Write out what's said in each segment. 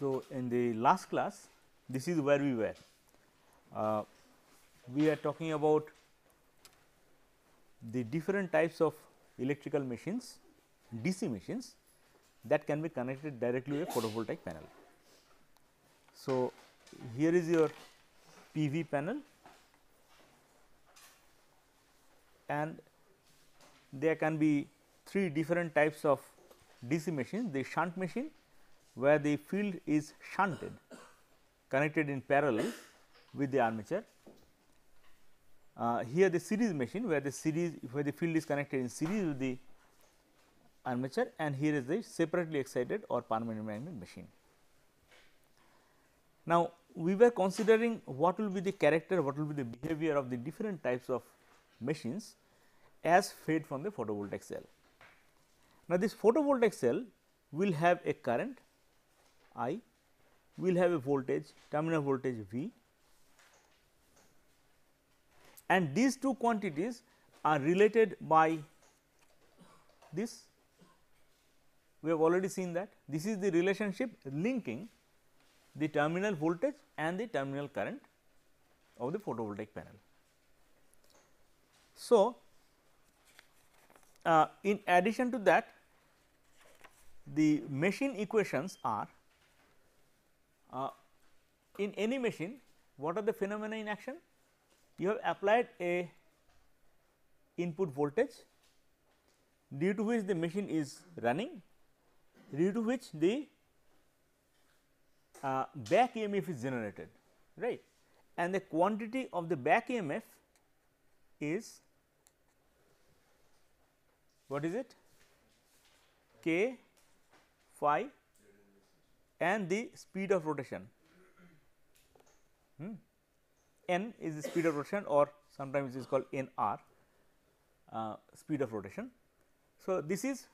So, in the last class, this is where we were. We are talking about the different types of electrical machines, DC machines, that can be connected directly to a photovoltaic panel. So, here is your PV panel, and there can be three different types of DC machines. The shunt machine, where the field is shunted, connected in parallel with the armature. Here the series machine, where the field is connected in series with the armature, and here is the separately excited or permanent magnet machine. Now, we were considering what will be the character, what will be the behavior of the different types of machines as fed from the photovoltaic cell. Now, this photovoltaic cell will have a current I, will have a voltage, terminal voltage V, and these two quantities are related by this. We have already seen that this is the relationship linking the terminal voltage and the terminal current of the photovoltaic panel. So, in addition to that, the machine equations are in any machine, what are the phenomena in action? You have applied a input voltage due to which the machine is running, due to which the back EMF is generated, right, and the quantity of the back EMF is, what is it, K phi, and the speed of rotation, n is the speed of rotation, or sometimes it is called nr, speed of rotation. So, this is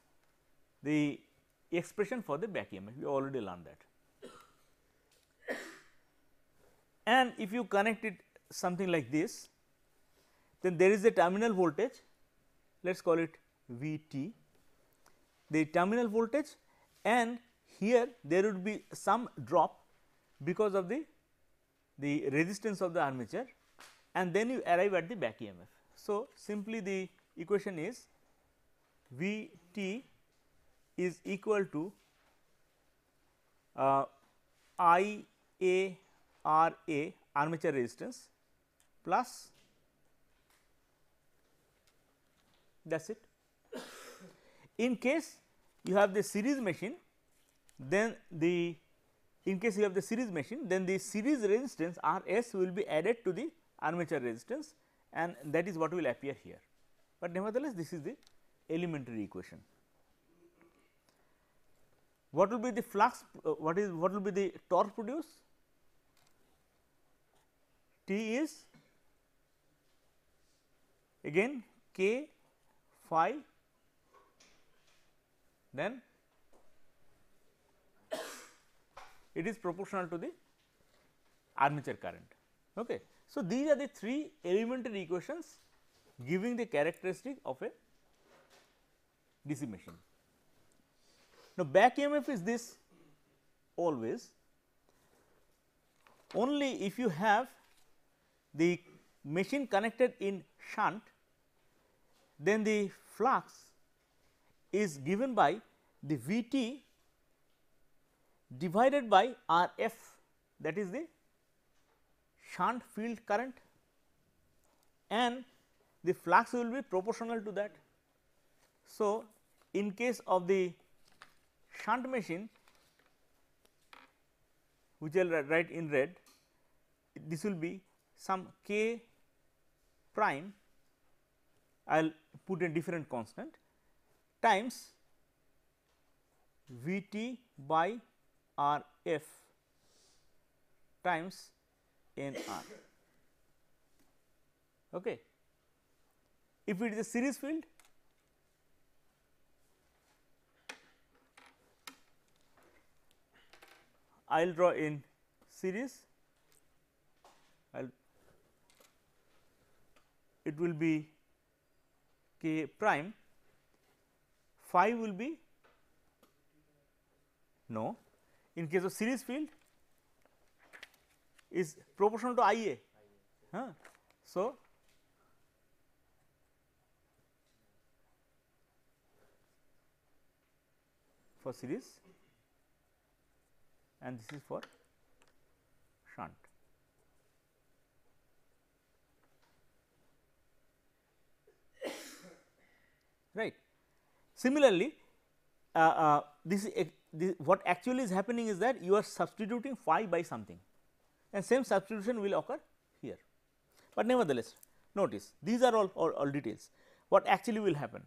the expression for the back EMF, we already learned that. And if you connect it something like this, then there is a terminal voltage, let us call it V t, the terminal voltage, and here there would be some drop because of the resistance of the armature, and then you arrive at the back EMF. So, simply the equation is V t is equal to I A R A, armature resistance, plus, that is it. In case you have the series machine, then the series resistance R S will be added to the armature resistance, and that is what will appear here. But nevertheless, this is the elementary equation. What will be the flux? What will be the torque produced? T is again K phi, then it is proportional to the armature current. Okay. So, these are the three elementary equations giving the characteristic of a DC machine. Now, back EMF is this always, only if you have the machine connected in shunt, then the flux is given by the V t divided by R f, that is the shunt field current, and the flux will be proportional to that. So, in case of the shunt machine, which I will write in red, this will be some K prime, I will put a different constant, times V t by R f times n r. Okay. If it is a series field, I will draw in series, it will be K prime, phi will be, no, in case of series field is proportional to IA. So, for series and this is for shunt. Right. Similarly, this what actually is happening is that you are substituting phi by something, and same substitution will occur here. But nevertheless, notice these are all details. What actually will happen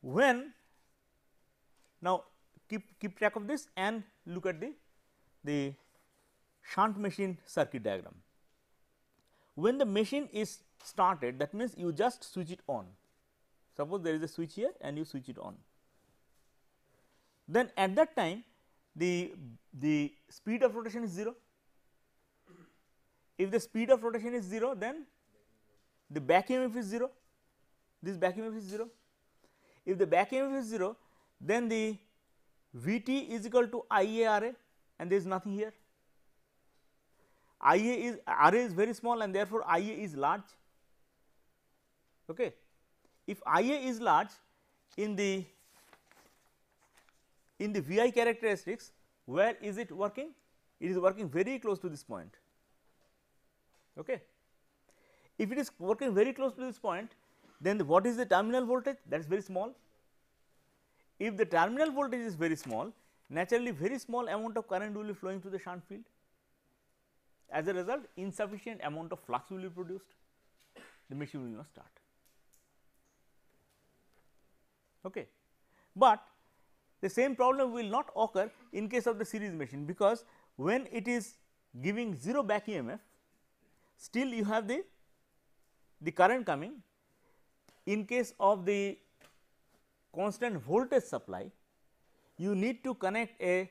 when now keep track of this and look at the shunt machine circuit diagram. When the machine is started, that means you just switch it on. Suppose there is a switch here and you switch it on. Then at that time the speed of rotation is 0. If the speed of rotation is 0, then the back EMF is 0, this back EMF is 0. If the back EMF is 0, then the Vt is equal to Ia Ra, and there is nothing here. Ra is very small and therefore Ia is large. Okay. If Ia is large in the Vi characteristics, where is it working? It is working very close to this point. Okay. If it is working very close to this point, then what is the terminal voltage? That is very small. If the terminal voltage is very small, naturally very small amount of current will be flowing through the shunt field. As a result, insufficient amount of flux will be produced, the machine will not start. Okay. But the same problem will not occur in case of the series machine, because when it is giving 0 back EMF, still you have the current coming. In case of the constant voltage supply, you need to connect a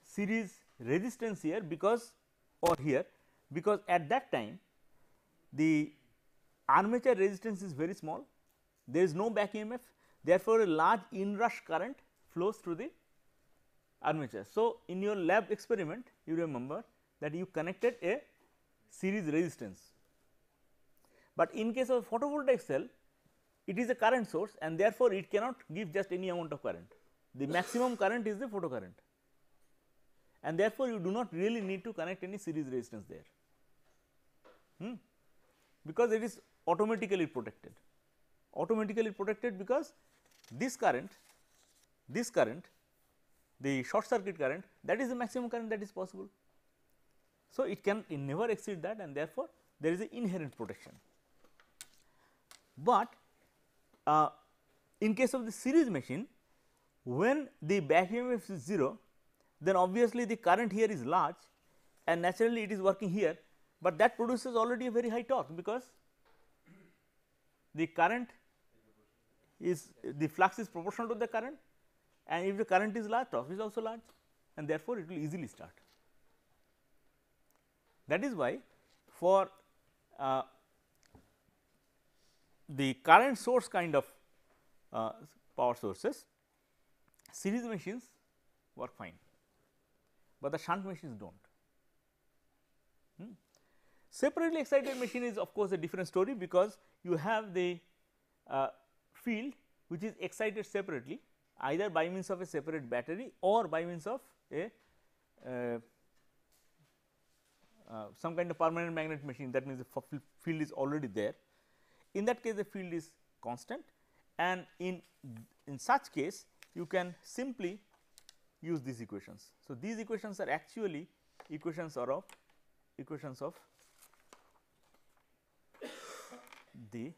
series resistance here, because or here, because at that time the armature resistance is very small, there is no back EMF, therefore, a large inrush current flows through the armature. So, in your lab experiment you remember that you connected a series resistance, but in case of a photovoltaic cell it is a current source and therefore, it cannot give just any amount of current. The maximum current is the photocurrent, and therefore, you do not really need to connect any series resistance there, because it is automatically protected. Automatically protected because this current, the short circuit current, that is the maximum current that is possible. So, it can never exceed that, and therefore, there is an inherent protection. But in case of the series machine, when the back EMF is 0, then obviously the current here is large and naturally it is working here, but that produces already a very high torque, because the current is the flux is proportional to the current, and if the current is large, torque is also large, and therefore, it will easily start. That is why for the current source kind of power sources, series machines work fine, but the shunt machines do not. Separately excited machine is of course a different story, because you have the field which is excited separately, either by means of a separate battery or by means of a some kind of permanent magnet machine, that means the field is already there. In that case, the field is constant, and in such case you can simply use these equations. So, these equations are actually equations of the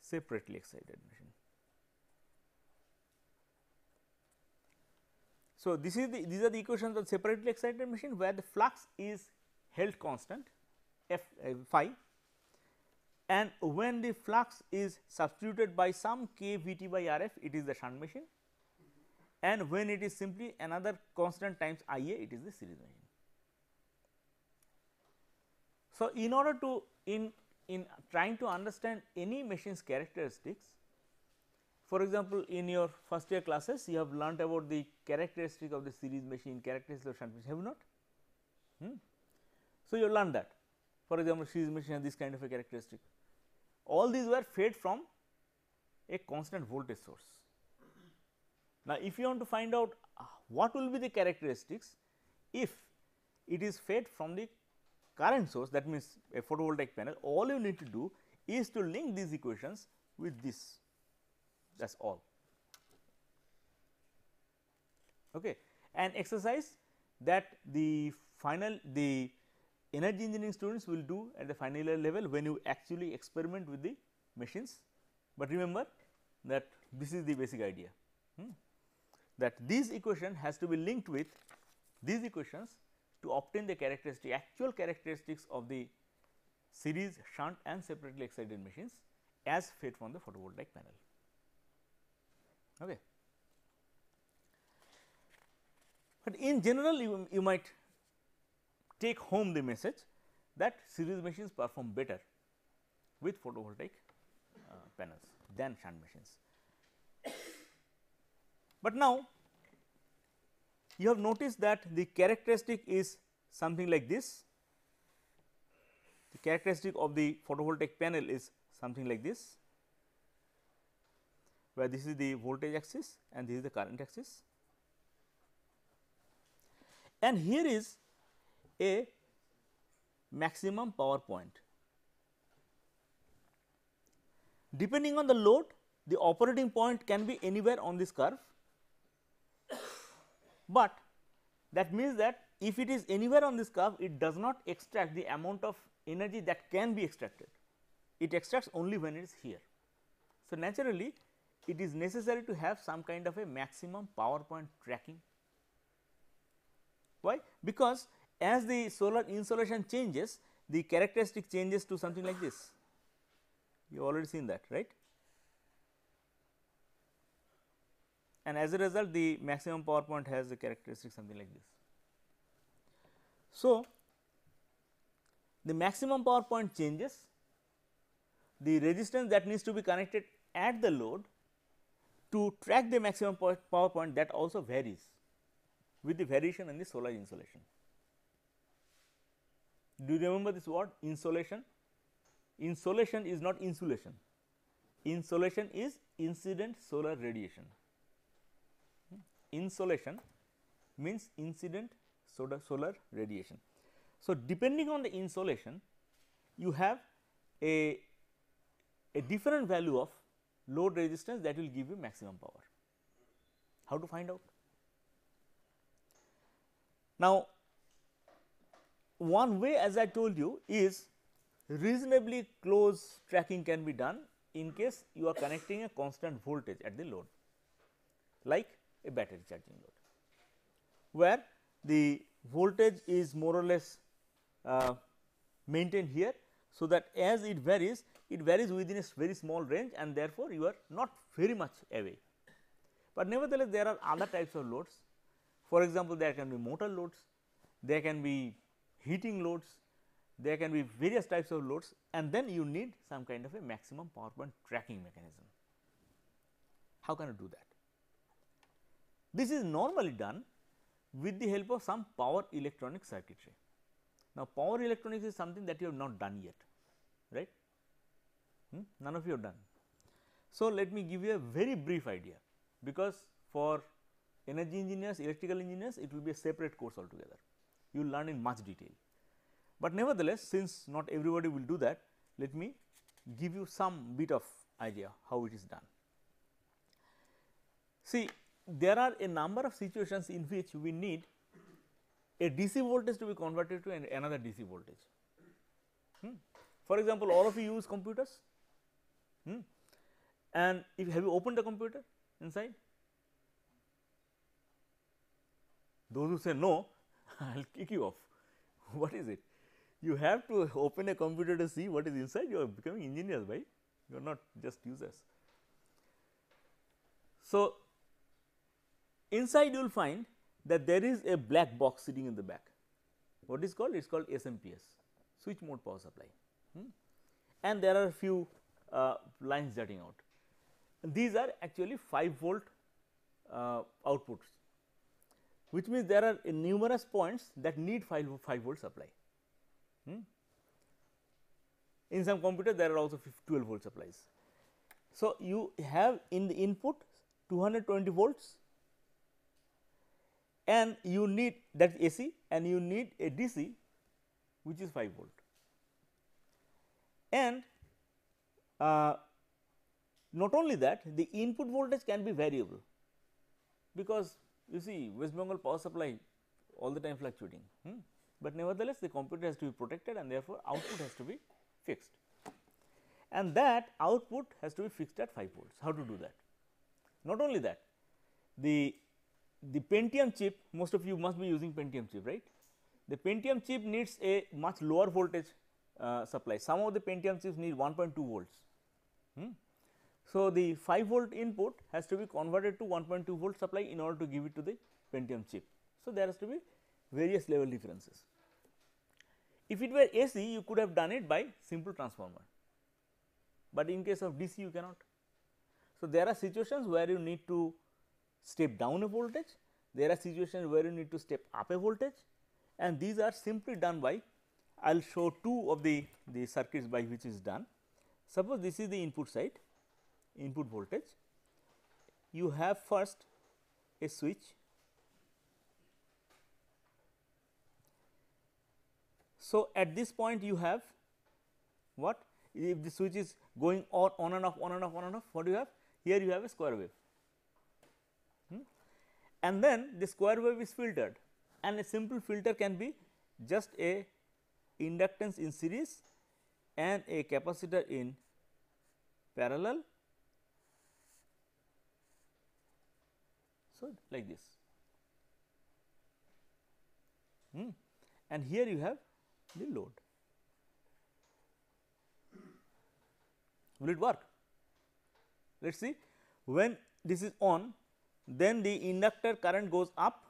separately excited machine. So, these are the equations of separately excited machine, where the flux is held constant phi, and when the flux is substituted by some k Vt by Rf, it is the shunt machine, and when it is simply another constant times Ia, it is the series machine. So, in order to in trying to understand any machine's characteristics, for example, in your first year classes you have learnt about the characteristic of the series machine, characteristic of shunt machine, have you not? So, you have learned that, for example, series machine has this kind of a characteristic. All these were fed from a constant voltage source. Now, if you want to find out what will be the characteristics if it is fed from the current source, that means a photovoltaic panel, all you need to do is to link these equations with this, that is all. Okay. An exercise that the energy engineering students will do at the final year level when you actually experiment with the machines, but remember that this is the basic idea, that this equation has to be linked with these equations to obtain the actual characteristics of the series, shunt and separately excited machines as fed from the photovoltaic panel. Okay. But in general you might take home the message that series machines perform better with photovoltaic panels than shunt machines. But now you have noticed that the characteristic is something like this. The characteristic of the photovoltaic panel is something like this, where this is the voltage axis and this is the current axis, and here is a maximum power point. Depending on the load, the operating point can be anywhere on this curve, but that means that if it is anywhere on this curve, it does not extract the amount of energy that can be extracted, it extracts only when it is here. So, naturally it is necessary to have some kind of a maximum power point tracking. Why? Because as the solar insolation changes, the characteristic changes to something like this. You have already seen that, right? And as a result, the maximum power point has a characteristic something like this. So, the maximum power point changes, the resistance that needs to be connected at the load to track the maximum power point, that also varies with the variation in the solar insolation. Do you remember this word insolation? Insolation is not insulation, insolation is incident solar radiation. Insolation means incident solar radiation. So, depending on the insolation, you have a different value of load resistance that will give you maximum power. How to find out? Now, one way, as I told you, is reasonably close tracking can be done in case you are connecting a constant voltage at the load, like a battery charging load, where the voltage is more or less maintained here. So, that as it varies within a very small range, and therefore, you are not very much away. But nevertheless, there are other types of loads. For example, there can be motor loads, there can be heating loads, there can be various types of loads, and then you need some kind of a maximum power point tracking mechanism. How can you do that? This is normally done with the help of some power electronic circuitry. Now, power electronics is something that you have not done yet, right? None of you have done. So, let me give you a very brief idea, because for energy engineers, electrical engineers, it will be a separate course altogether. You will learn in much detail. But nevertheless, since not everybody will do that, let me give you some bit of idea how it is done. See, there are a number of situations in which we need a DC voltage to be converted to another DC voltage. For example, all of you use computers, and if have you opened the computer inside? Those who say no, I will kick you off. What is it? You have to open a computer to see what is inside. You are becoming engineers, right? You are not just users. So, inside you will find that there is a black box sitting in the back. What is called? It is called SMPS, switch mode power supply, and there are a few lines jutting out. these are actually 5 volt outputs, which means there are numerous points that need 5 volt supply. In some computers there are also 12 volt supplies. So, you have in the input 220 volts and you need that is AC and you need a DC which is 5 volt. And not only that, the input voltage can be variable, because you see West Bengal power supply all the time fluctuating, but nevertheless the computer has to be protected and therefore, output has to be fixed, and that output has to be fixed at 5 volts. How to do that? Not only that, the Pentium chip, most of you must be using Pentium chip, right. The Pentium chip needs a much lower voltage supply. Some of the Pentium chips need 1.2 volts. So, the 5 volt input has to be converted to 1.2 volt supply in order to give it to the Pentium chip. So, there has to be various level differences. If it were AC, you could have done it by simple transformer, but in case of DC you cannot. So, there are situations where you need to step down a voltage, there are situations where you need to step up a voltage, and these are simply done by, I will show 2 of the circuits by which is done. Suppose this is the input side, input voltage. You have first a switch. So, at this point you have what? If the switch is going on and off, on and off, on and off, what do you have? Here you have a square wave, and then the square wave is filtered, and a simple filter can be just a inductance in series and a capacitor in parallel. So, like this, and here you have the load. Will it work? Let us see. When this is on, then the inductor current goes up,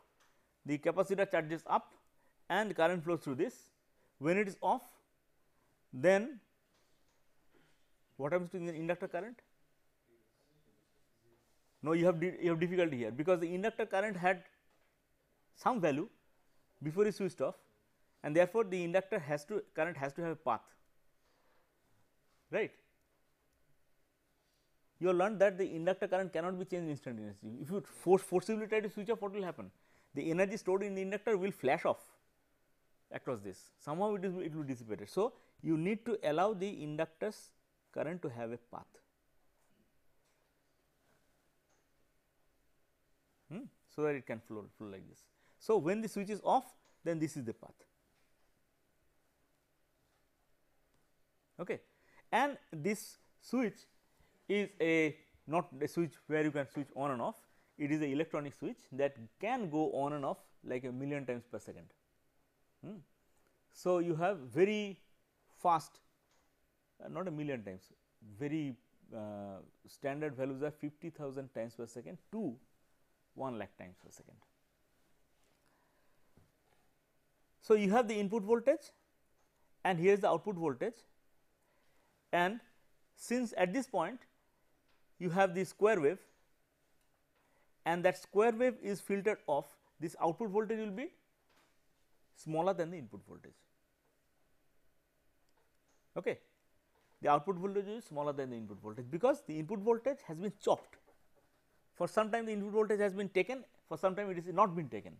the capacitor charges up and current flows through this. When it is off, then what happens to the inductor current? No, you have difficulty here, because the inductor current had some value before it switched off, and therefore, the inductor current has to have a path, right. You have learned that the inductor current cannot be changed instantaneously. If you forcibly try to switch off, what will happen? The energy stored in the inductor will flash off across this, somehow it will be dissipated. So, you need to allow the inductor's current to have a path. So that it can flow like this. So, when the switch is off, then this is the path. Okay. And this switch is not a switch where you can switch on and off, it is a electronic switch that can go on and off like a million times per second. So, you have very fast, not a million times, very standard values are 50,000 times per second to 1 lakh times per second. So, you have the input voltage and here is the output voltage, and since at this point you have the square wave and that square wave is filtered off, this output voltage will be smaller than the input voltage. Okay. The output voltage is smaller than the input voltage, because the input voltage has been chopped. For some time the input voltage has been taken, for some time it is not been taken,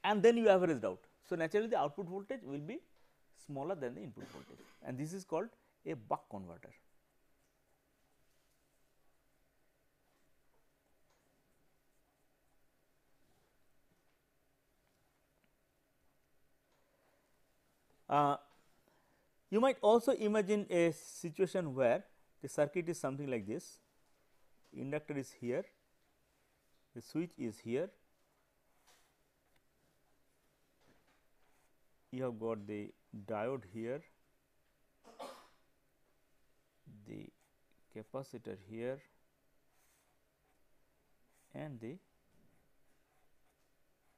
and then you averaged out. So, naturally the output voltage will be smaller than the input voltage, and this is called a buck converter. You might also imagine a situation where the circuit is something like this, inductor is here, the switch is here, you have got the diode here, the capacitor here, and the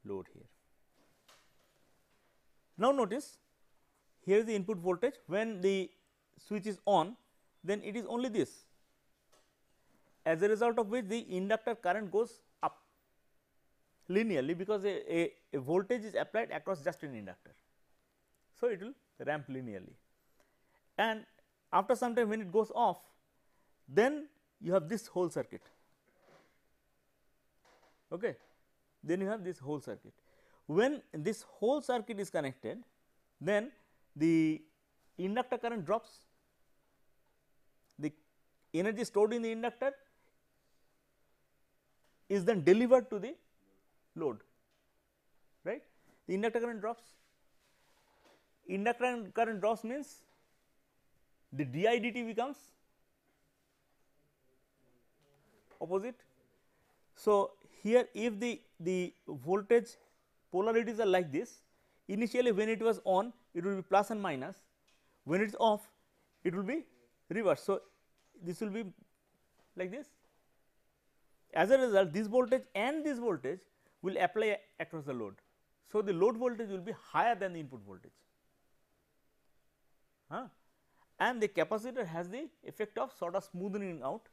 load here. Now, notice here is the input voltage. When the switch is on, then it is only this, as a result of which the inductor current goes up linearly, because a voltage is applied across just an inductor. So, it will ramp linearly, and after some time when it goes off, then you have this whole circuit. Okay. Then you have this whole circuit. When this whole circuit is connected, then the inductor current drops, the energy stored in the inductor is then delivered to the load, right. The inductor current drops. Inductor current drops means the di dt becomes opposite. So, here if the voltage polarities are like this, initially when it was on it will be plus and minus, when it is off it will be reverse. So, this will be like this. As a result, this voltage and this voltage will apply across the load. So, the load voltage will be higher than the input voltage, and the capacitor has the effect of sort of smoothing out.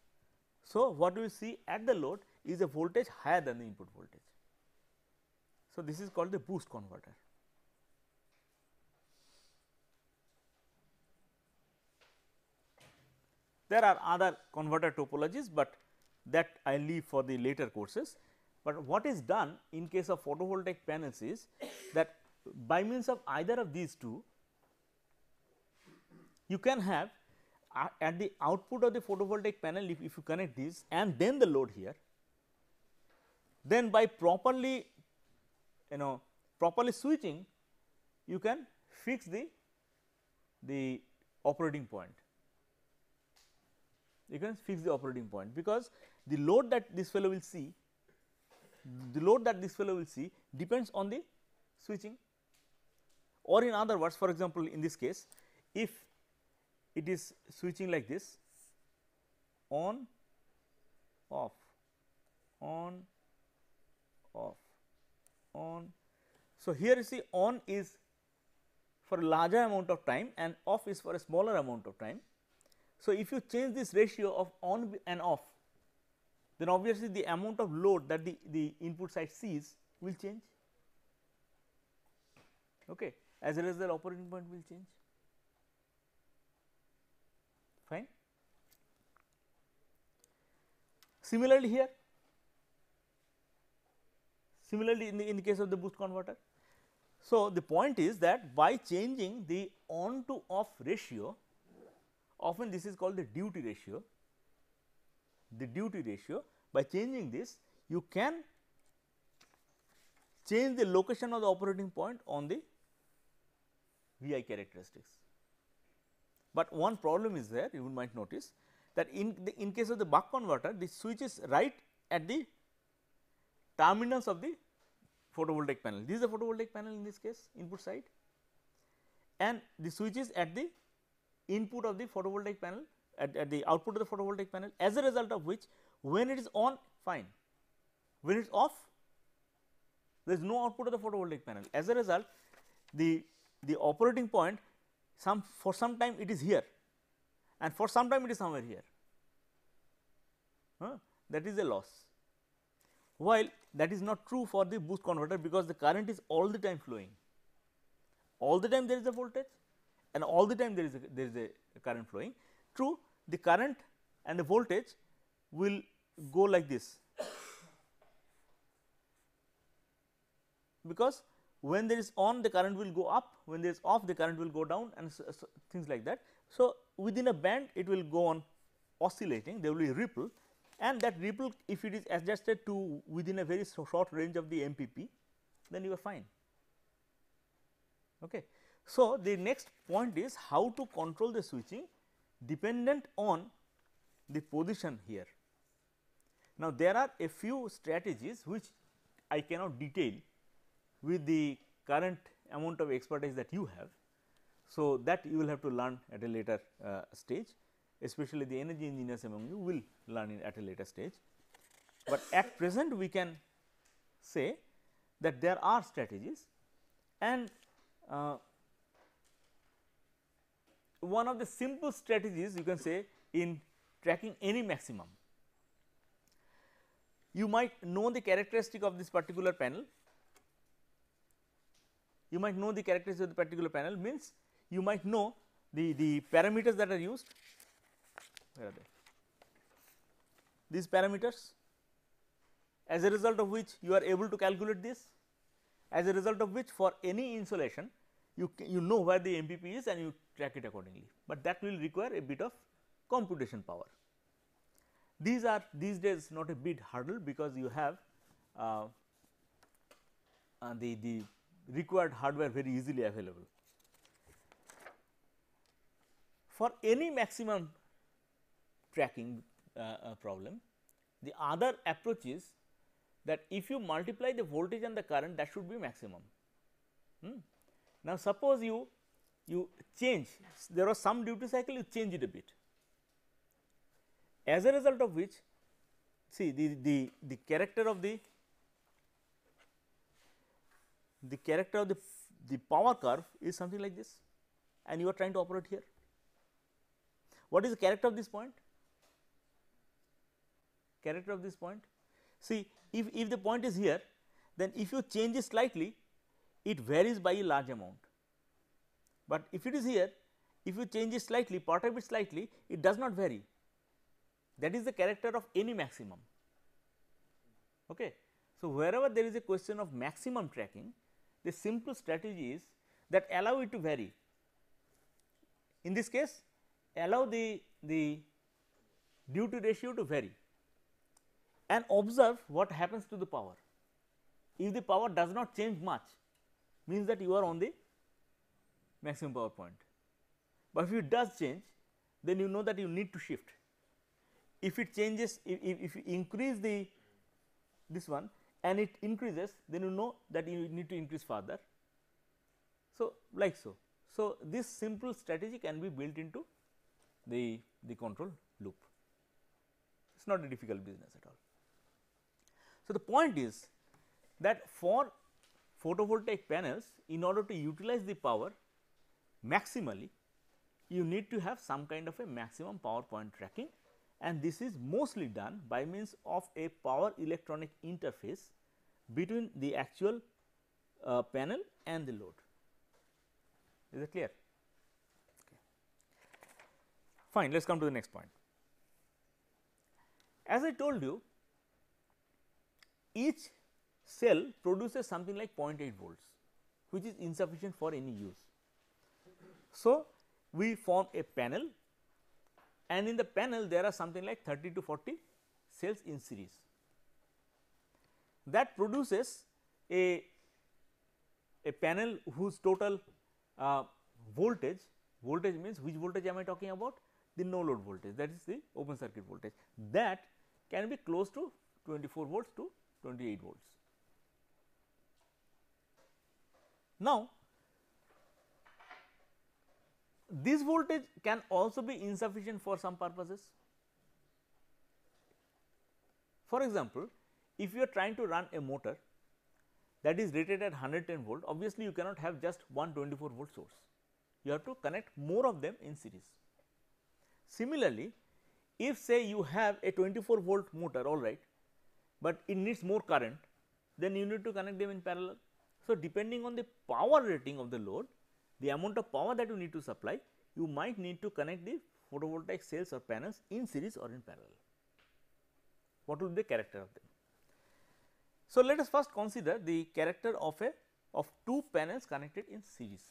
So, what we see at the load is a voltage higher than the input voltage. So, this is called the boost converter. There are other converter topologies, but that I leave for the later courses. But what is done in case of photovoltaic panels is that by means of either of these two, you can have at the output of the photovoltaic panel, if you connect this and then the load here, then by properly switching, you can fix the operating point. You can fix the operating point, because the load that this fellow will see, depends on the switching. Or in other words, for example, in this case, if it is switching like this, on, off, on, off, on. So, here you see on is for a larger amount of time and off is for a smaller amount of time. So, if you change this ratio of on and off, then obviously the amount of load that the input side sees will change. Okay. As a result, operating point will change. Fine. Similarly, here, similarly in the case of the boost converter. So, the point is that by changing the on to off ratio, often this is called the duty ratio. The duty ratio, by changing this, you can change the location of the operating point on the VI characteristics. But one problem is there, you might notice that in case of the buck converter, the switch is right at the terminals of the photovoltaic panel. This is the photovoltaic panel in this case, input side, and the switch is at the input of the photovoltaic panel, at the output of the photovoltaic panel, as a result of which when it is on, fine, when it is off, there is no output of the photovoltaic panel. As a result, the operating point for some time it is here and for some time it is somewhere here, that is a loss. While that is not true for the boost converter, because the current is all the time flowing, all the time there is a voltage and all the time there is a current flowing. True, the current and the voltage will go like this, because when there is on, the current will go up, when there is off, the current will go down, and things like that. So, within a band it will go on oscillating, there will be ripple, and that ripple, if it is adjusted to within a very short range of the MPP, then you are fine. Okay. So, the next point is how to control the switching dependent on the position here. Now, there are a few strategies which I cannot detail with the current amount of expertise that you have. So, that you will have to learn at a later stage, especially the energy engineers among you will learn it at a later stage. But at present we can say that there are strategies, and one of the simple strategies you can say in tracking any maximum you might know the characteristic of this particular panel. You might know the characteristics of the particular panel, means you might know the parameters that are used. Where are they? These parameters, as a result of which you are able to calculate this, as a result of which for any insulation you know where the MPP is and you track it accordingly, but that will require a bit of computation power. These are these days not a big hurdle, because you have the required hardware very easily available. For any maximum tracking problem, the other approach is that if you multiply the voltage and the current, that should be maximum. Now, suppose you change, there was some duty cycle, you change it a bit, as a result of which, see the character of the power curve is something like this, and you are trying to operate here. What is the character of this point? Character of this point, see, if the point is here, then if you change it slightly, it varies by a large amount, but if it is here, if you change it slightly, perturb it slightly, it does not vary. That is the character of any maximum. Okay. So, wherever there is a question of maximum tracking, the simple strategy is that allow it to vary. In this case, allow the duty ratio to vary and observe what happens to the power. If the power does not change much, means that you are on the maximum power point, but if it does change, then you know that you need to shift. If it changes, if you increase this one and it increases, then you know that you need to increase further. So, like so. So, this simple strategy can be built into the control loop. It is not a difficult business at all. So, the point is that for photovoltaic panels, in order to utilize the power maximally, you need to have some kind of a maximum power point tracking, and this is mostly done by means of a power electronic interface between the actual panel and the load. Is it clear? Okay. Fine, let us come to the next point. As I told you, each cell produces something like 0.8 volts, which is insufficient for any use. So, we form a panel, and in the panel there are something like 30 to 40 cells in series. That produces a panel whose total voltage means which voltage am I talking about? The no load voltage, that is the open circuit voltage, that can be close to 24 volts to 28 volts. Now, this voltage can also be insufficient for some purposes. For example, if you are trying to run a motor that is rated at 110 volt, obviously you cannot have just one 24 volt source, you have to connect more of them in series. Similarly, if say you have a 24 volt motor, all right, but it needs more current, then you need to connect them in parallel. So, depending on the power rating of the load, the amount of power that you need to supply, you might need to connect the photovoltaic cells or panels in series or in parallel. What will be the character of them? So, let us first consider the character of two panels connected in series.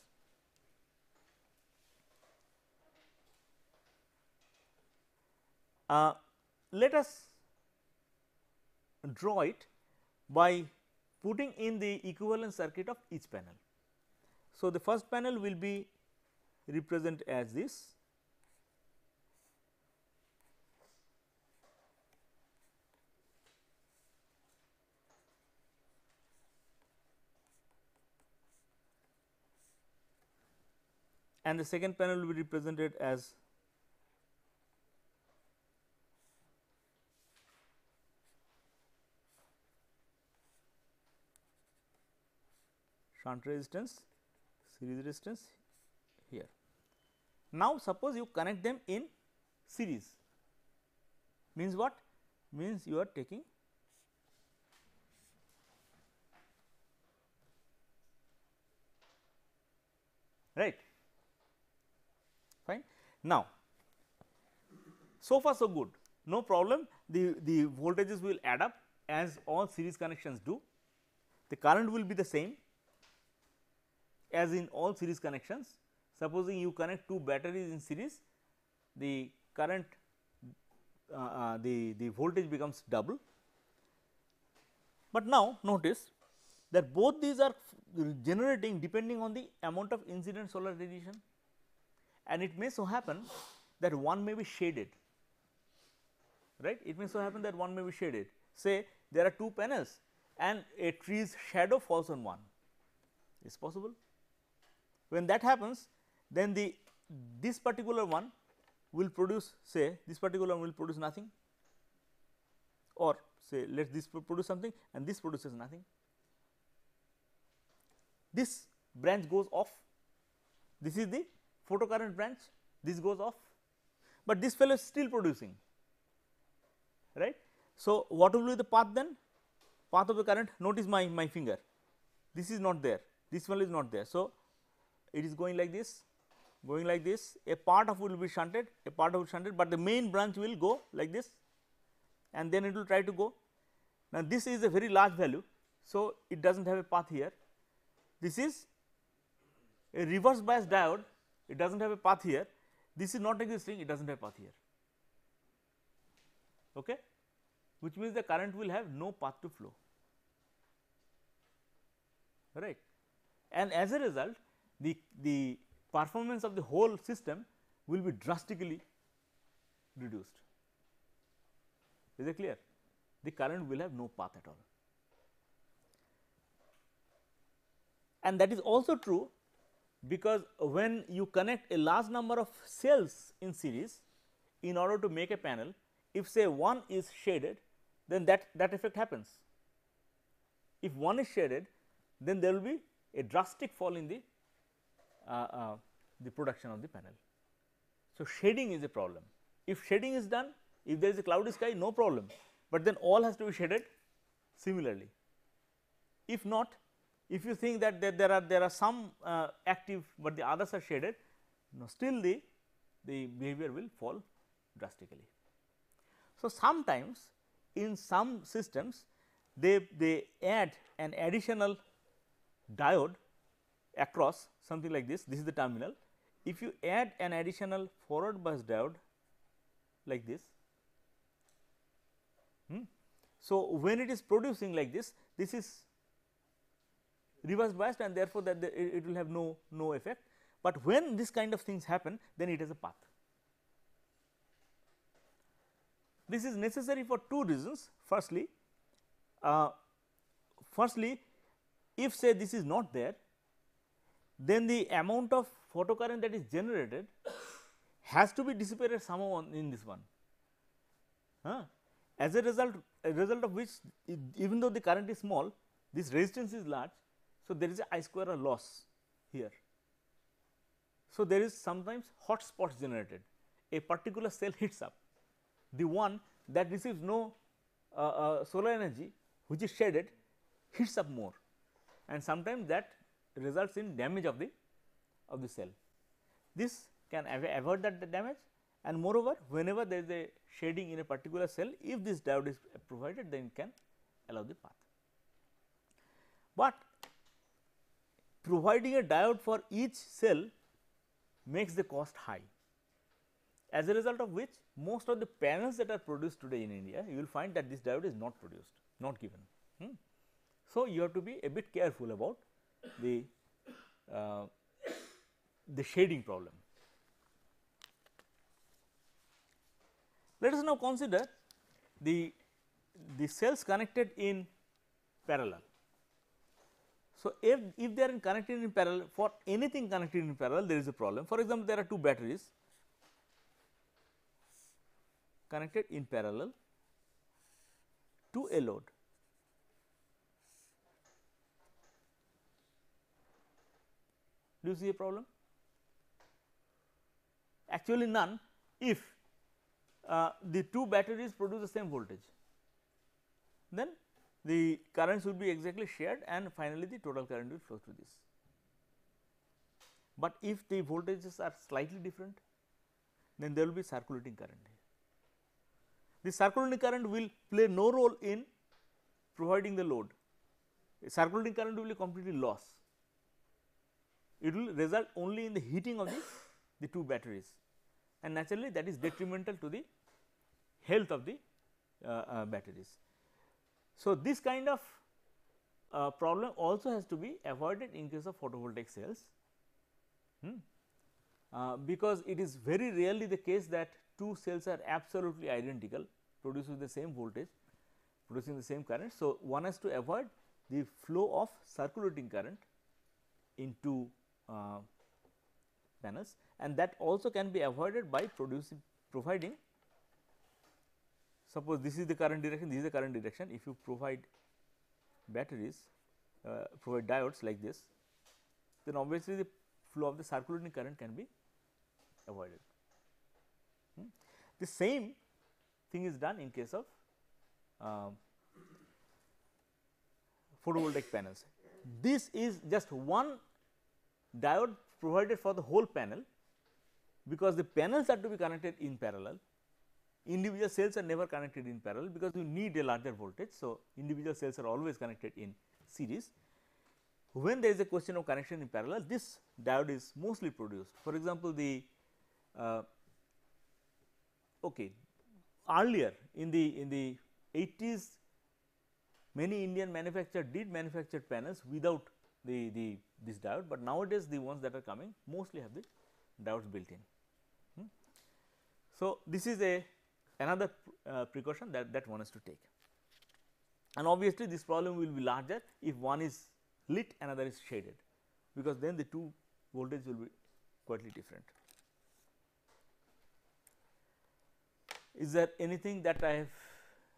Let us draw it by putting in the equivalent circuit of each panel. So, the first panel will be represented as this, and the second panel will be represented as shunt resistance, series resistance here. Now, suppose you connect them in series, means what? Means you are taking right. Fine. Now, so far so good, no problem, the voltages will add up as all series connections do, the current will be the same as in all series connections. Supposing you connect two batteries in series, the current the voltage becomes double. But now notice that both these are generating depending on the amount of incident solar radiation, and it may so happen that one may be shaded, right. It may so happen that one may be shaded. Say there are two panels and a tree's shadow falls on one, is possible. When that happens, then this particular one will produce, say this particular one will produce nothing, or say let this produce something and this produces nothing. This branch goes off, this is the photocurrent branch, this goes off, but this fellow is still producing, right. So, what will be the path then? Path of the current, notice my finger, this is not there, this one is not there. So, it is going like this, a part of it will be shunted, a part of it shunted, but the main branch will go like this and then it will try to go. Now, this is a very large value, so it does not have a path here. This is a reverse bias diode, it does not have a path here, this is not existing, it does not have a path here, okay, which means the current will have no path to flow, right. And as a result, the performance of the whole system will be drastically reduced. Is it clear? The current will have no path at all. And that is also true because when you connect a large number of cells in series in order to make a panel, if say one is shaded, then that effect happens. If one is shaded, then there will be a drastic fall in the production of the panel. So, shading is a problem. If shading is done, if there is a cloudy sky, no problem, but then all has to be shaded similarly. If not, if you think that there are some active, but the others are shaded, no, still the behavior will fall drastically. So, sometimes in some systems they add an additional diode across something like this is the terminal. If you add an additional forward bias diode like this, so when it is producing like this is reverse biased and therefore, that it will have no effect, but when this kind of things happen, then it has a path. This is necessary for two reasons. Firstly, if say this is not there, then the amount of photocurrent that is generated has to be dissipated somehow in this one. As a result of which, even though the current is small, this resistance is large. So, there is a I square loss here. So, there is sometimes hot spots generated, a particular cell heats up, the one that receives no solar energy which is shaded heats up more, and sometimes that results in damage of the cell. This can avoid that damage, and moreover, whenever there is a shading in a particular cell, if this diode is provided, then it can allow the path. But providing a diode for each cell makes the cost high, as a result of which most of the panels that are produced today in India, you will find that this diode is not produced, not given. So, you have to be a bit careful about the shading problem. Let us now consider the cells connected in parallel. So, if they are connected in parallel, for anything connected in parallel, there is a problem. For example, there are two batteries connected in parallel to a load. Do you see a problem? Actually, none, if the two batteries produce the same voltage, then the currents will be exactly shared and finally, the total current will flow through this. but if the voltages are slightly different, then there will be circulating current here. The circulating current will play no role in providing the load. Circulating current will be completely lost. It will result only in the heating of the two batteries, and naturally that is detrimental to the health of the batteries. So, this kind of problem also has to be avoided in case of photovoltaic cells, because it is very rarely the case that two cells are absolutely identical, producing the same voltage, producing the same current. So, one has to avoid the flow of circulating current into panels, and that also can be avoided by providing, suppose this is the current direction, this is the current direction. If you provide batteries, provide diodes like this, then obviously the flow of the circulating current can be avoided. The same thing is done in case of photovoltaic panels. This is just one diode provided for the whole panel, because the panels are to be connected in parallel. Individual cells are never connected in parallel, because you need a larger voltage. So, individual cells are always connected in series. When there is a question of connection in parallel, this diode is mostly produced. For example, the earlier in the 80s, many Indian manufacturers did manufacture panels without this diode, but nowadays the ones that are coming mostly have the diodes built in. So, this is another precaution that one has to take, and obviously this problem will be larger if one is lit, another is shaded, because then the two voltage will be quite different. Is there anything that I have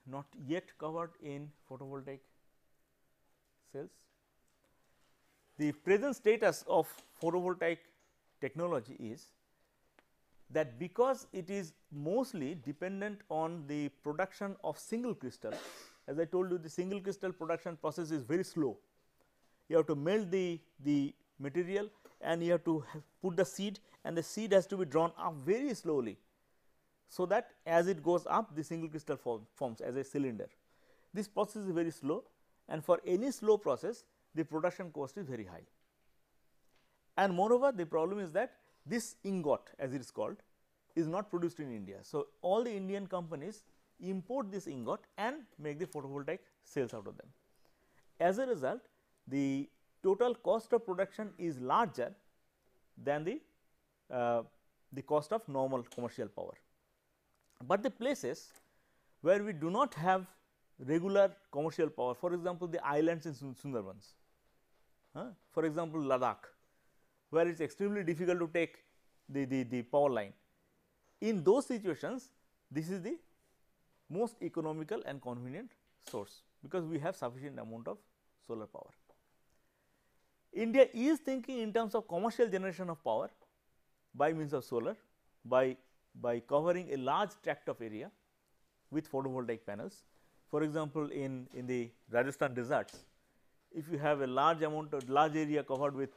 not yet covered in photovoltaic cells? The present status of photovoltaic technology is that because it is mostly dependent on the production of single crystal, as I told you, the single crystal production process is very slow. You have to melt the material, and you have to put the seed, and the seed has to be drawn up very slowly, so that as it goes up, the single crystal forms as a cylinder. This process is very slow, and for any slow process, the production cost is very high. And moreover, the problem is that this ingot, as it is called, is not produced in India. So, all the Indian companies import this ingot and make the photovoltaic cells out of them. As a result, the total cost of production is larger than the cost of normal commercial power. But the places where we do not have regular commercial power, for example, the islands in Sundarbans, for example, Ladakh, where it is extremely difficult to take the power line. In those situations, this is the most economical and convenient source, because we have sufficient amount of solar power. India is thinking in terms of commercial generation of power by means of solar, by covering a large tract of area with photovoltaic panels. For example, in the Rajasthan deserts, if you have a large area covered with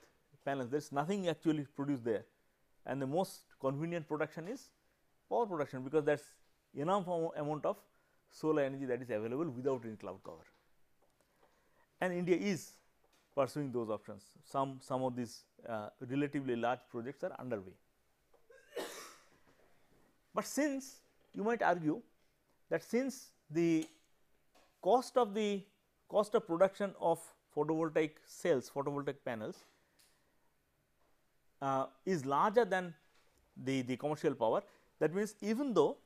panels, there is nothing actually produced there, and the most convenient production is power production, because that is enough amount of solar energy that is available without any cloud cover. And India is pursuing those options. Some of these relatively large projects are underway. But since you might argue that since the cost of production of photovoltaic cells, photovoltaic panels is larger than the commercial power, that means even though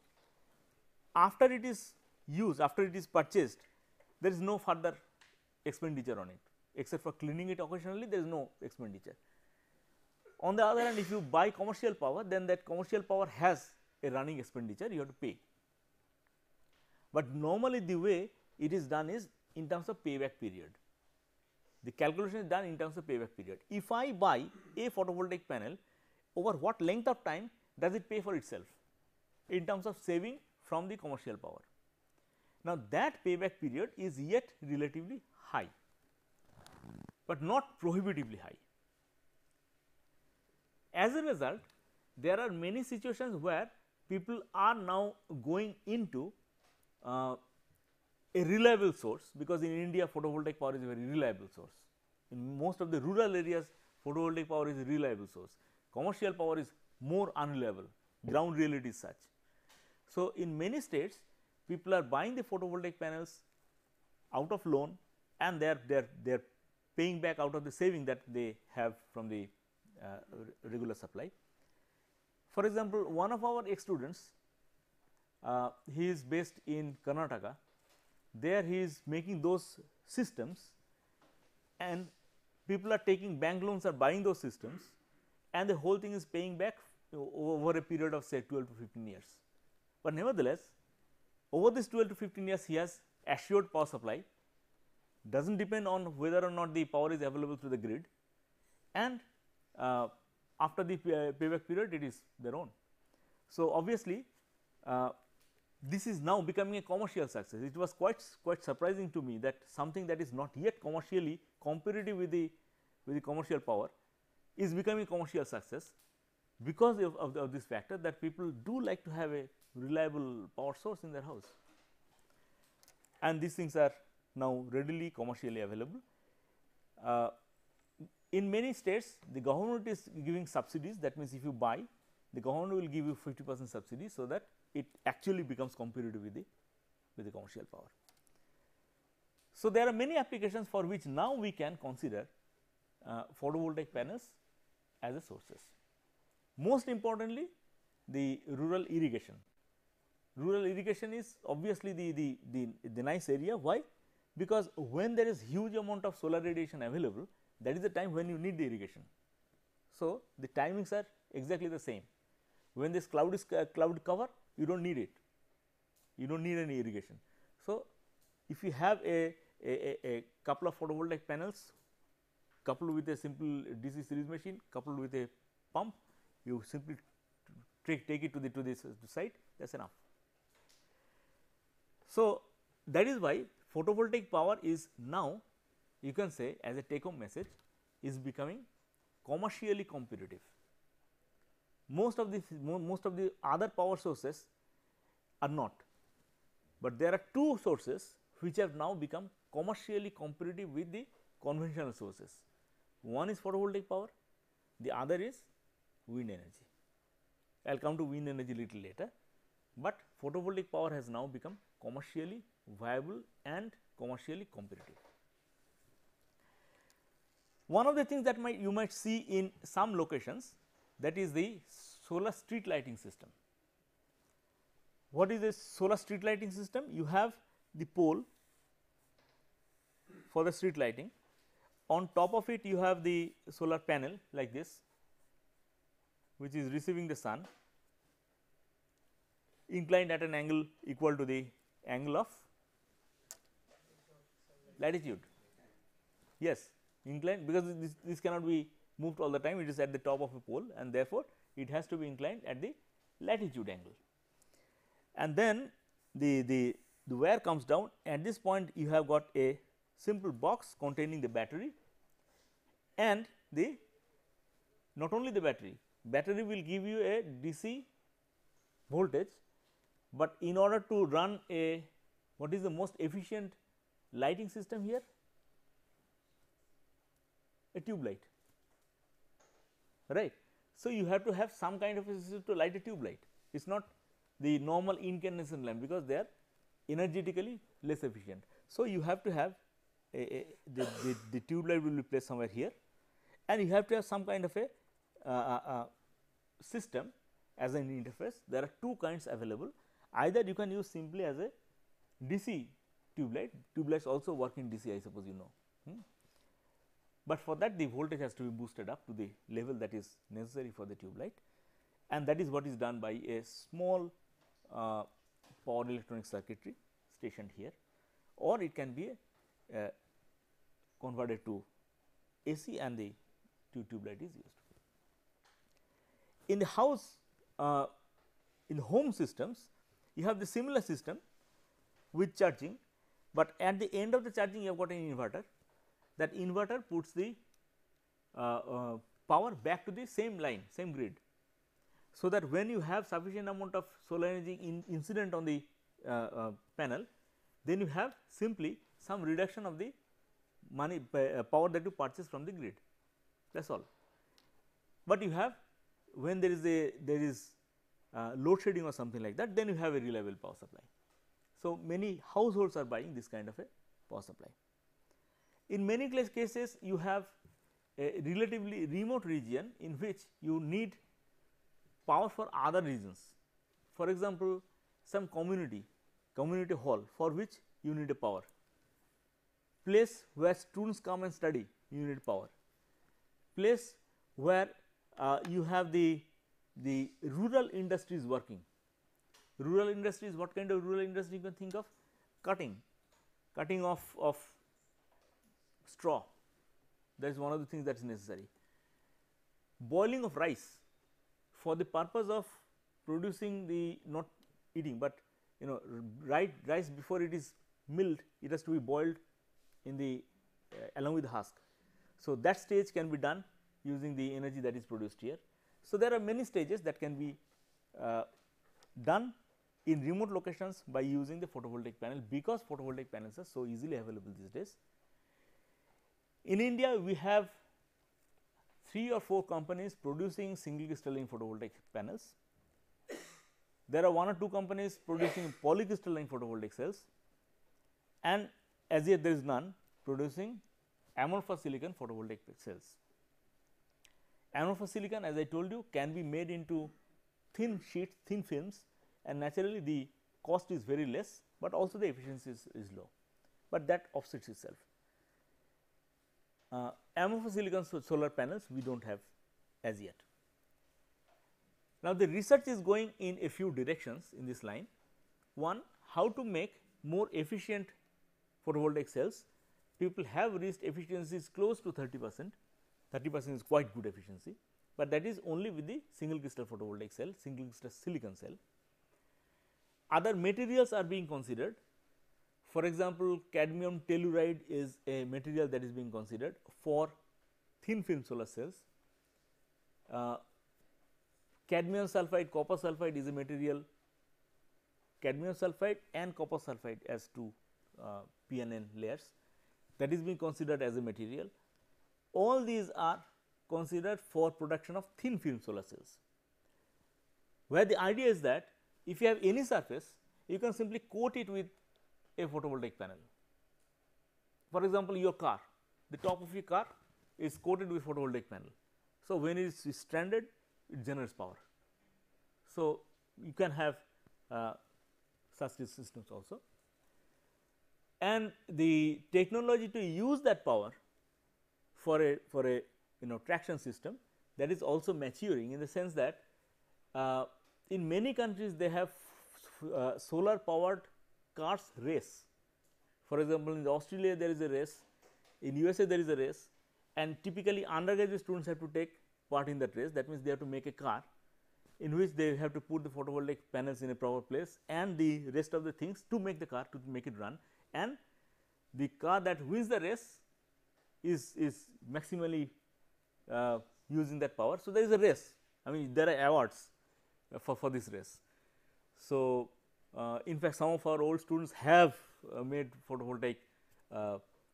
after it is used, after it is purchased, there is no further expenditure on it, except for cleaning it occasionally, there is no expenditure. On the other hand, if you buy commercial power, then that commercial power has a running expenditure, you have to pay. But normally the way it is done is in terms of payback period. The calculation is done in terms of payback period. If I buy a photovoltaic panel, over what length of time does it pay for itself in terms of saving from the commercial power? Now, that payback period is yet relatively high, but not prohibitively high. as a result, there are many situations where people are now going into a reliable source, because in India photovoltaic power is a very reliable source. In most of the rural areas photovoltaic power is a reliable source, commercial power is more unreliable, ground reality is such. So, in many states people are buying the photovoltaic panels out of loan, and they are paying back out of the saving that they have from the regular supply. For example, one of our ex students, he is based in Karnataka. There he is making those systems, and people are taking bank loans, are buying those systems, and the whole thing is paying back over a period of say 12 to 15 years. But nevertheless, over this 12 to 15 years he has assured power supply, does not depend on whether or not the power is available through the grid, and after the payback period it is their own. So, obviously, this is now becoming a commercial success. It was quite surprising to me that something that is not yet commercially competitive with the commercial power is becoming commercial success, because of this factor that people do like to have a reliable power source in their house, and these things are now readily commercially available. In many states the government is giving subsidies, that means if you buy, the government will give you 50% subsidy, so that it actually becomes competitive with the commercial power. So, there are many applications for which now we can consider photovoltaic panels as a sources. Most importantly, the rural irrigation. Rural irrigation is obviously the nice area. Why? Because when there is huge amount of solar radiation available, that is the time when you need the irrigation. So, the timings are exactly the same. When this cloud is cloud cover, you do not need it, you do not need any irrigation. So, if you have a couple of photovoltaic panels coupled with a simple DC series machine coupled with a pump, you simply take it to the site, that is enough. So, that is why photovoltaic power is now, you can say, as a take home message, is becoming commercially competitive. Most of the other power sources are not, but there are two sources which have now become commercially competitive with the conventional sources. One is photovoltaic power, the other is wind energy. I will come to wind energy little later, but photovoltaic power has now become commercially viable and commercially competitive. One of the things that you might see in some locations, that is the solar street lighting system. What is a solar street lighting system? You have the pole for the street lighting, on top of it you have the solar panel like this, which is receiving the sun, inclined at an angle equal to the angle of latitude. Yes, inclined, because this cannot be moved all the time, it is at the top of a pole, and therefore, it has to be inclined at the latitude angle. And then the wire comes down. At this point you have got a simple box containing the battery, and not only the battery will give you a DC voltage, but in order to run what is the most efficient lighting system here? A tube light, right. So, you have to have some kind of a system to light a tube light. It is not the normal incandescent lamp, because they are energetically less efficient. So, you have to have the tube light will be placed somewhere here, and you have to have some kind of a system as an interface. There are two kinds available. Either you can use simply as a DC tube lights also work in DC, I suppose you know. But for that the voltage has to be boosted up to the level that is necessary for the tube light, and that is what is done by a small power electronic circuitry stationed here, or it can be converted to AC and the tube light is used. In the house, in home systems, you have the similar system with charging, but at the end of the charging you have got an inverter. That inverter puts the power back to the same line, same grid. So that when you have sufficient amount of solar energy incident on the panel, then you have simply some reduction of the money power that you purchase from the grid, that is all. But you have, when there is load shedding or something like that, then you have a reliable power supply. So, many households are buying this kind of a power supply. In many cases, you have a relatively remote region in which you need power for other reasons. For example, some community hall for which you need a power, place where students come and study, you need power, place where you have the rural industries working. Rural industries, what kind of rural industry you can think of? Cutting of straw, that is one of the things that is necessary. Boiling of rice for the purpose of producing the, not eating, but rice before it is milled, it has to be boiled in the along with the husk. So, that stage can be done using the energy that is produced here. So, there are many stages that can be done in remote locations by using the photovoltaic panel, because photovoltaic panels are so easily available these days. In India, we have 3 or 4 companies producing single crystalline photovoltaic panels. There are 1 or 2 companies producing polycrystalline photovoltaic cells, and as yet there is none producing amorphous silicon photovoltaic cells. Amorphous silicon, as I told you, can be made into thin sheets, thin films, and naturally the cost is very less, but also the efficiency is low, but that offsets itself. Amorphous silicon solar panels we do not have as yet. Now, the research is going in a few directions in this line. One, how to make more efficient photovoltaic cells. People have reached efficiencies close to 30%. 30% is quite good efficiency, but that is only with the single crystal photovoltaic cell, single crystal silicon cell. Other materials are being considered. For example, cadmium telluride is a material that is being considered for thin film solar cells. Cadmium sulphide, copper sulphide is a material, cadmium sulphide and copper sulphide as 2 PNN layers, that is being considered as a material. All these are considered for production of thin film solar cells, where the idea is that if you have any surface, you can simply coat it with a photovoltaic panel. For example, your car, the top of your car is coated with photovoltaic panel. So, when it is stranded, it generates power. So, you can have such systems also, and the technology to use that power for a traction system, that is also maturing, in the sense that in many countries they have solar powered cars race. For example, in Australia there is a race, in USA there is a race, and typically undergraduate students have to take part in that race. That means, they have to make a car in which they have to put the photovoltaic panels in a proper place and the rest of the things to make the car, to make it run, and the car that wins the race is maximally using that power. So, there is a race, I mean there are awards for this race. So, in fact, some of our old students have made photovoltaic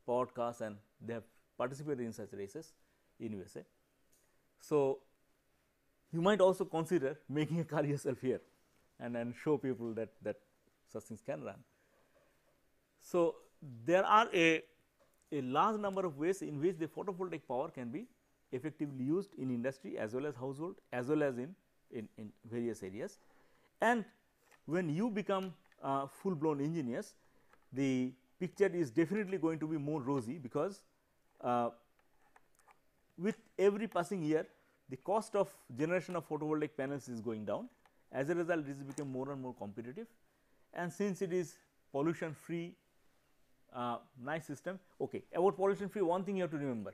powered cars, and they have participated in such races in USA. So, you might also consider making a car yourself here and show people that such things can run. So, there are a large number of ways in which the photovoltaic power can be effectively used in industry as well as household, as well as in various areas. And when you become full blown engineers, the picture is definitely going to be more rosy, because with every passing year the cost of generation of photovoltaic panels is going down. As a result, it is become more and more competitive, and since it is pollution free, nice system. Okay, about pollution free, one thing you have to remember,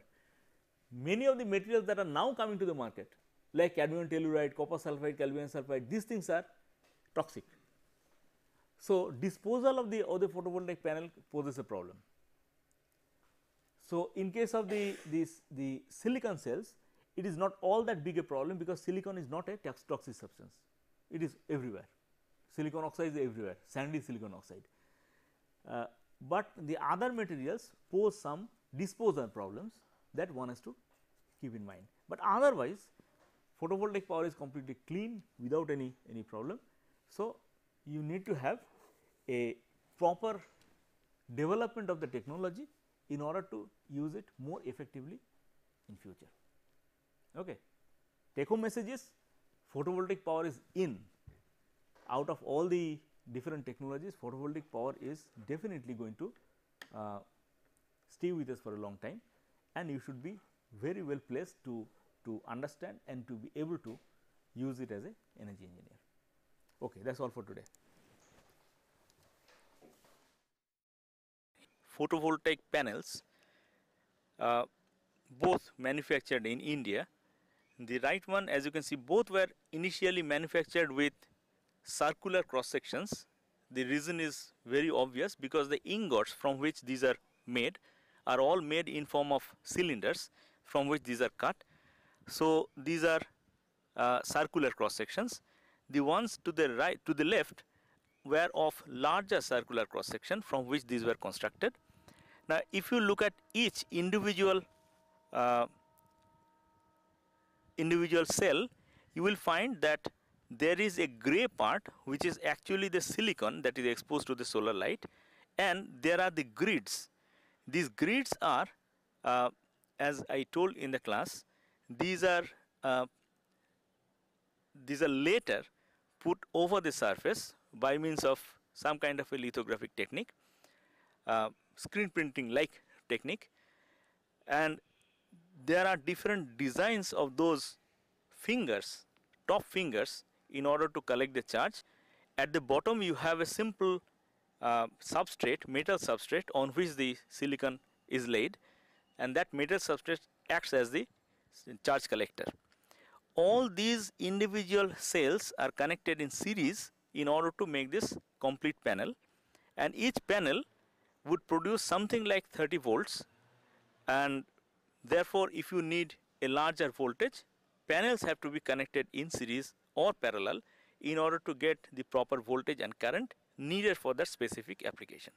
many of the materials that are now coming to the market, like cadmium telluride, copper sulphide, calcium sulphide, these things are toxic. So, disposal of the photovoltaic panel poses a problem. So, in case of the silicon cells, it is not all that big a problem, because silicon is not a toxic substance, it is everywhere. Silicon oxide is everywhere, sandy silicon oxide. But the other materials pose some disposal problems that one has to keep in mind. But otherwise photovoltaic power is completely clean without any problem. So, you need to have a proper development of the technology in order to use it more effectively in future. Okay. Take home message is photovoltaic power is in. Out of all the different technologies, photovoltaic power is definitely going to stay with us for a long time, and you should be very well placed to understand and to be able to use it as a energy engineer. Okay, that is all for today. Photovoltaic panels, both manufactured in India. The right one, as you can see, both were initially manufactured with circular cross sections. The reason is very obvious, because the ingots from which these are made are all made in form of cylinders from which these are cut. So, these are circular cross sections. The ones to the right, to the left, were of larger circular cross section from which these were constructed. Now, if you look at each individual cell, you will find that there is a gray part which is actually the silicon that is exposed to the solar light, and there are the grids. These grids are, as I told in the class, these are later put over the surface by means of some kind of a lithographic technique, screen printing like technique, and there are different designs of those fingers, top fingers, in order to collect the charge. At the bottom you have a simple substrate, metal substrate, on which the silicon is laid, and that metal substrate acts as the charge collector. All these individual cells are connected in series in order to make this complete panel, and each panel would produce something like 30 volts, and therefore, if you need a larger voltage, panels have to be connected in series or parallel in order to get the proper voltage and current needed for that specific application.